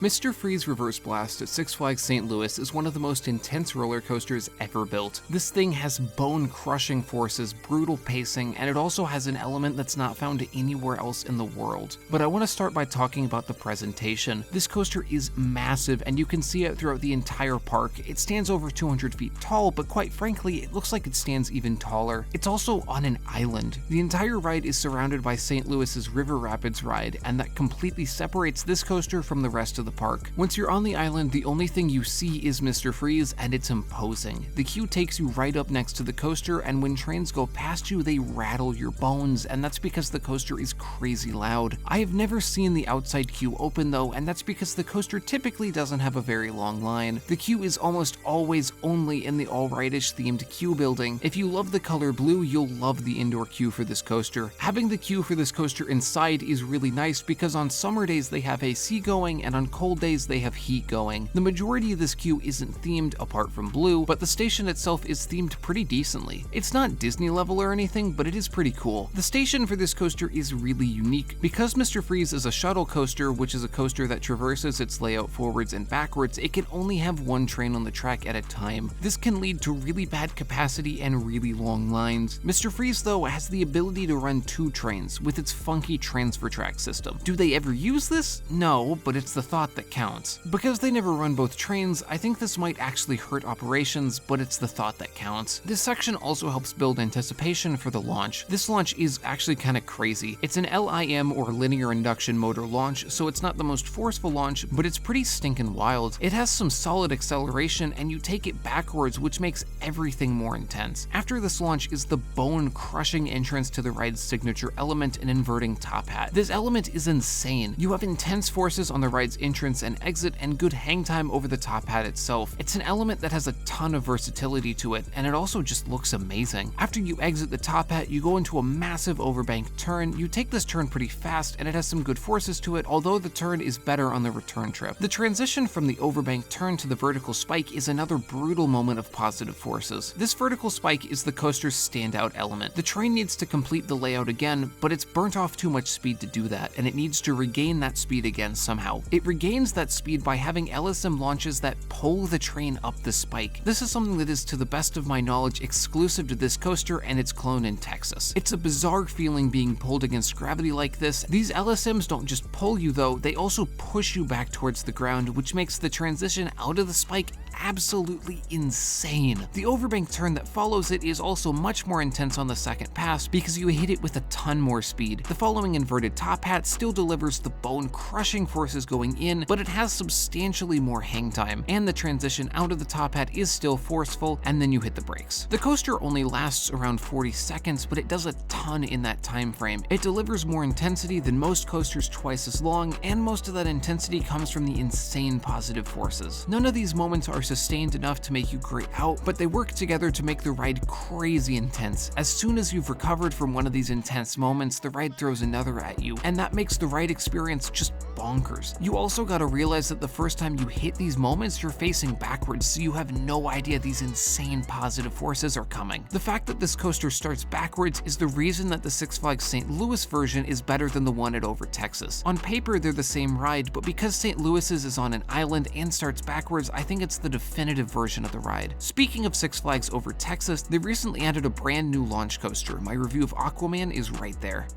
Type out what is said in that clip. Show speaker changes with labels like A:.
A: Mr. Freeze Reverse Blast at Six Flags St. Louis is one of the most intense roller coasters ever built. This thing has bone-crushing forces, brutal pacing, and it also has an element that's not found anywhere else in the world. But I want to start by talking about the presentation. This coaster is massive, and you can see it throughout the entire park. It stands over 200 feet tall, but quite frankly, it looks like it stands even taller. It's also on an island. The entire ride is surrounded by St. Louis's River Rapids ride, and that completely separates this coaster from the rest of the park. Once you're on the island, the only thing you see is Mr. Freeze, and it's imposing. The queue takes you right up next to the coaster, and when trains go past you, they rattle your bones, and that's because the coaster is crazy loud. I have never seen the outside queue open though, and that's because the coaster typically doesn't have a very long line. The queue is almost always only in the All Rightish themed queue building. If you love the color blue, you'll love the indoor queue for this coaster. Having the queue for this coaster inside is really nice because on summer days they have AC going, and on cold days they have heat going. The majority of this queue isn't themed apart from blue, but the station itself is themed pretty decently. It's not Disney level or anything, but it is pretty cool. The station for this coaster is really unique. Because Mr. Freeze is a shuttle coaster, which is a coaster that traverses its layout forwards and backwards, it can only have one train on the track at a time. This can lead to really bad capacity and really long lines. Mr. Freeze though has the ability to run two trains with its funky transfer track system. Do they ever use this? No, but it's the thought that counts. Because they never run both trains, I think this might actually hurt operations, but it's the thought that counts. This section also helps build anticipation for the launch. This launch is actually kind of crazy. It's an LIM or linear induction motor launch, so it's not the most forceful launch, but it's pretty stinking wild. It has some solid acceleration, and you take it backwards, which makes everything more intense. After this launch is the bone-crushing entrance to the ride's signature element, an inverting top hat. This element is insane. You have intense forces on the ride's entrance and exit, and good hang time over the top hat itself. It's an element that has a ton of versatility to it, and it also just looks amazing. After you exit the top hat, you go into a massive overbank turn. You take this turn pretty fast, and it has some good forces to it, although the turn is better on the return trip. The transition from the overbank turn to the vertical spike is another brutal moment of positive forces. This vertical spike is the coaster's standout element. The train needs to complete the layout again, but it's burnt off too much speed to do that, and it needs to regain that speed again somehow. It regains that speed by having LSM launches that pull the train up the spike. This is something that is, to the best of my knowledge, exclusive to this coaster and its clone in Texas. It's a bizarre feeling being pulled against gravity like this. These LSMs don't just pull you though, they also push you back towards the ground, which makes the transition out of the spike absolutely insane. The overbank turn that follows it is also much more intense on the second pass because you hit it with a ton more speed. The following inverted top hat still delivers the bone-crushing forces going in, but it has substantially more hang time, and the transition out of the top hat is still forceful, and then you hit the brakes. The coaster only lasts around 40 seconds, but it does a ton in that time frame. It delivers more intensity than most coasters twice as long, and most of that intensity comes from the insane positive forces. None of these moments are sustained enough to make you gray out, but they work together to make the ride crazy intense. As soon as you've recovered from one of these intense moments, the ride throws another at you, and that makes the ride experience just bonkers. You also gotta realize that the first time you hit these moments, you're facing backwards, so you have no idea these insane positive forces are coming. The fact that this coaster starts backwards is the reason that the Six Flags St. Louis version is better than the one at Over Texas. On paper, they're the same ride, but because St. Louis's is on an island and starts backwards, I think it's the definitive version of the ride. Speaking of Six Flags Over Texas, they recently added a brand new launch coaster. My review of Aquaman is right there.